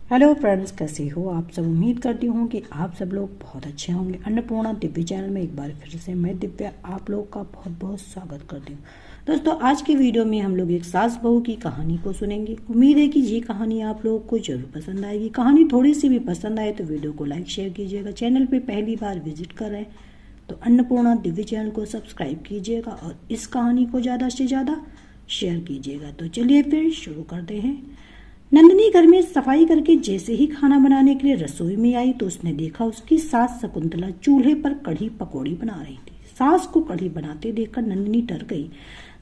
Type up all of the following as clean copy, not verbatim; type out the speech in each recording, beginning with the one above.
Hello friends, कैसे हो आप सब। उम्मीद करती हूँ कि आप सब लोग बहुत अच्छे होंगे। अन्नपूर्णा दिव्य चैनल में एक बार फिर से मैं दिव्या आप लोग का बहुत बहुत स्वागत करती हूँ। दोस्तों, आज की वीडियो में हम लोग एक सास बहू की कहानी को सुनेंगे। उम्मीद है कि ये कहानी आप लोगों को जरूर पसंद आएगी। कहानी थोड़ी सी भी पसंद आए तो वीडियो को लाइक शेयर कीजिएगा। चैनल पर पहली बार विजिट कर रहे हैं तो अन्नपूर्णा दिव्य चैनल को सब्सक्राइब कीजिएगा और इस कहानी को ज़्यादा से ज़्यादा शेयर कीजिएगा। तो चलिए फिर शुरू करते हैं। नंदिनी घर में सफाई करके जैसे ही खाना बनाने के लिए रसोई में आई तो उसने देखा उसकी सास शकुंतला चूल्हे पर कढ़ी पकौड़ी बना रही थी। सास को कढ़ी बनाते देखकर नंदिनी डर गई।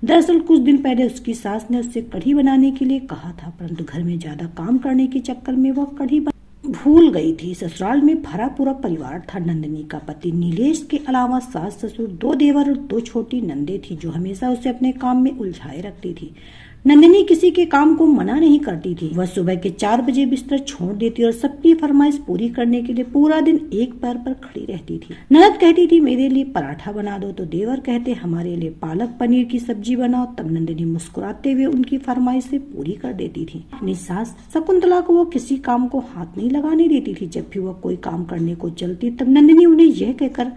दरअसल कुछ दिन पहले उसकी सास ने उससे कढ़ी बनाने के लिए कहा था, परंतु घर में ज्यादा काम करने के चक्कर में वह कढ़ी भूल गई थी। ससुराल में भरा पूरा परिवार था। नंदिनी का पति नीलेश के अलावा सास ससुर, 2 देवर और 2 छोटी नंदे थी जो हमेशा उसे अपने काम में उलझाए रखती थी। नंदिनी किसी के काम को मना नहीं करती थी। वह सुबह के 4 बजे बिस्तर छोड़ देती और सबकी फरमाइश पूरी करने के लिए पूरा दिन एक पैर पर खड़ी रहती थी। ननद कहती थी मेरे लिए पराठा बना दो तो देवर कहते हमारे लिए पालक पनीर की सब्जी बनाओ। तब नंदिनी मुस्कुराते हुए उनकी फरमाइश से पूरी कर देती थी। अपनी सास शकुंतला को वो किसी काम को हाथ नहीं लगाने देती थी। जब भी वह कोई काम करने को चलती तब नंदिनी उन्हें यह कहकर,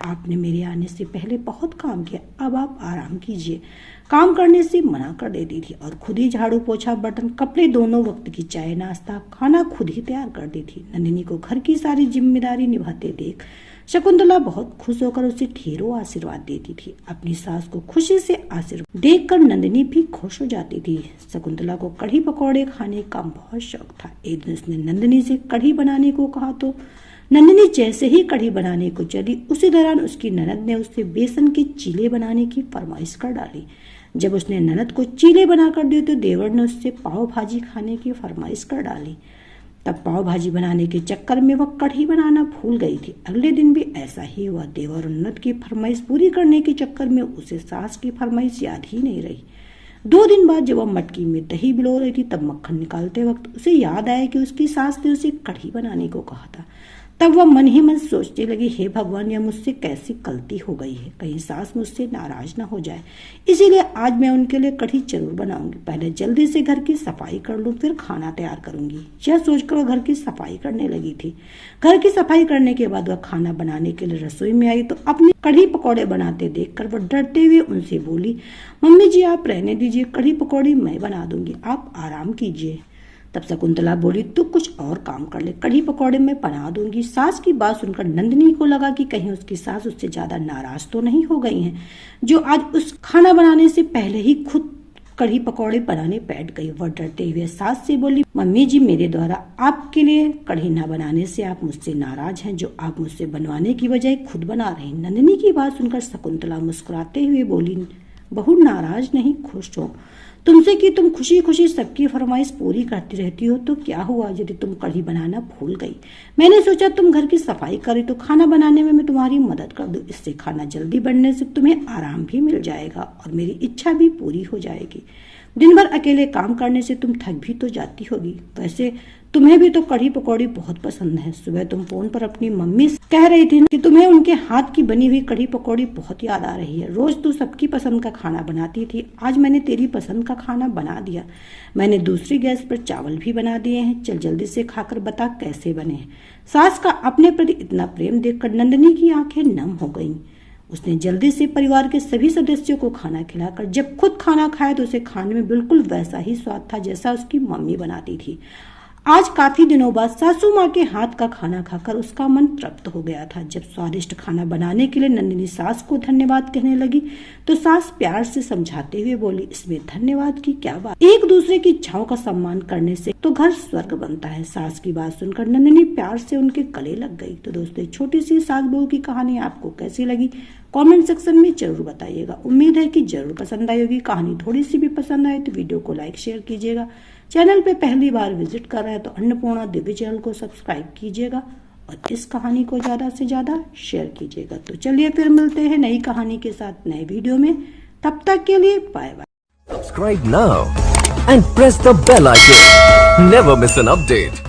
आपने मेरे आने से पहले बहुत काम किया, अब आप आराम कीजिए, काम करने से मना कर देती थी और खुद ही झाड़ू पोछा बर्तन कपड़े दोनों वक्त की चाय नाश्ता खाना खुद ही तैयार कर दी थी। नंदिनी को घर की सारी जिम्मेदारी निभाते देख शकुंतला बहुत खुश होकर उसे ढेरों आशीर्वाद देती थी। अपनी सास को खुशी से आशीर्वाद देखकर नंदिनी भी खुश हो जाती थी। शकुंतला को कढ़ी पकौड़े खाने का बहुत शौक था। एक दिन उसने नंदिनी से कढ़ी बनाने को कहा तो नंदिनी जैसे ही कढ़ी बनाने को चली उसी दौरान उसकी ननद ने उससे बेसन के चीले बनाने की फरमाइश कर डाली। जब उसने ननद को चीले बनाकर दिए तो देवर ने उससे पाव भाजी खाने की फरमाइश कर डाली। तब पाव भाजी बनाने के चक्कर में वह कढ़ी बनाना भूल गई थी। अगले दिन भी ऐसा ही हुआ। देवर और ननद की फरमाइश पूरी करने के चक्कर में उसे सास की फरमाइश याद ही नहीं रही। 2 दिन बाद जब वह मटकी में दही बिलो रही थी तब मक्खन निकालते वक्त उसे याद आया कि उसकी सास ने उसे कढ़ी बनाने को कहा था। तब वह मन ही मन सोचने लगी, हे भगवान, यह मुझसे कैसी गलती हो गई है, कहीं सास मुझसे नाराज ना हो जाए। इसीलिए आज मैं उनके लिए कढ़ी जरूर बनाऊंगी। पहले जल्दी से घर की सफाई कर लूं, फिर खाना तैयार करूंगी। यह सोचकर वह घर की सफाई करने लगी थी। घर की सफाई करने के बाद वह खाना बनाने के लिए रसोई में आई तो अपनी कढ़ी पकौड़े बनाते देखकर वह डरते हुए उनसे बोली, मम्मी जी आप रहने दीजिए, कढ़ी पकौड़ी मैं बना दूंगी, आप आराम कीजिए। तब शकुंतला बोली, तू कुछ और काम कर ले, कढ़ी पकौड़े मैं बना दूंगी। सास की बात सुनकर नंदिनी को लगा कि कहीं उसकी सास उससे ज्यादा नाराज तो नहीं हो गई हैं, जो आज उस खाना बनाने से पहले ही खुद कढ़ी पकौड़े बनाने बैठ गई। वह डरते हुए सास से बोली, मम्मी जी मेरे द्वारा आपके लिए कढ़ी ना बनाने से आप मुझसे नाराज हैं, जो आप मुझसे बनवाने की बजाय खुद बना रहे हैं। नंदिनी की बात सुनकर शकुंतला मुस्कुराते हुए बोली, बहू नाराज नहीं, खुश हो तुमसे कि तुम खुशी खुशी सबकी फरमाइश पूरी करती रहती हो तो क्या हुआ यदि तुम कढ़ी बनाना भूल गई। मैंने सोचा तुम घर की सफाई करी तो खाना बनाने में मैं तुम्हारी मदद कर दूं। इससे खाना जल्दी बनने से तुम्हें आराम भी मिल जाएगा और मेरी इच्छा भी पूरी हो जाएगी। दिन भर अकेले काम करने से तुम थक भी तो जाती होगी। वैसे तुम्हें भी तो कढ़ी पकौड़ी बहुत पसंद है। सुबह तुम फोन पर अपनी मम्मी से कह रही थी कि तुम्हें उनके हाथ की बनी हुई कढ़ी पकौड़ी बहुत याद आ रही है। रोज तू सबकी पसंद का खाना बनाती थी, आज मैंने तेरी पसंद का खाना बना दिया। मैंने दूसरी गैस पर चावल भी बना दिए हैं, चल जल्दी से खाकर बता कैसे बने हैं। सास का अपने प्रति इतना प्रेम देखकर नंदिनी की आंखें नम हो गईं। उसने जल्दी से परिवार के सभी सदस्यों को खाना खिलाकर जब खुद खाना खाया तो उसे खाने में बिल्कुल वैसा ही स्वाद था जैसा उसकी मम्मी बनाती थी। आज काफी दिनों बाद सासू माँ के हाथ का खाना खाकर उसका मन तृप्त हो गया था। जब स्वादिष्ट खाना बनाने के लिए नंदिनी सास को धन्यवाद कहने लगी तो सास प्यार से समझाते हुए बोली, इसमें धन्यवाद की क्या बात, एक दूसरे की इच्छाओं का सम्मान करने से तो घर स्वर्ग बनता है। सास की बात सुनकर नंदिनी प्यार से उनके गले लग गई। तो दोस्तों, छोटी सी सास बहू की कहानी आपको कैसी लगी कमेंट सेक्शन में जरूर बताइएगा। उम्मीद है कि जरूर पसंद आई होगी। कहानी थोड़ी सी भी पसंद आए तो वीडियो को लाइक शेयर कीजिएगा। चैनल पे पहली बार विजिट कर रहे हैं तो अन्नपूर्णा दिव्य चैनल को सब्सक्राइब कीजिएगा और इस कहानी को ज्यादा से ज्यादा शेयर कीजिएगा। तो चलिए फिर मिलते हैं नई कहानी के साथ नए वीडियो में। तब तक के लिए bye bye. Subscribe now and press the bell icon. Never miss an update.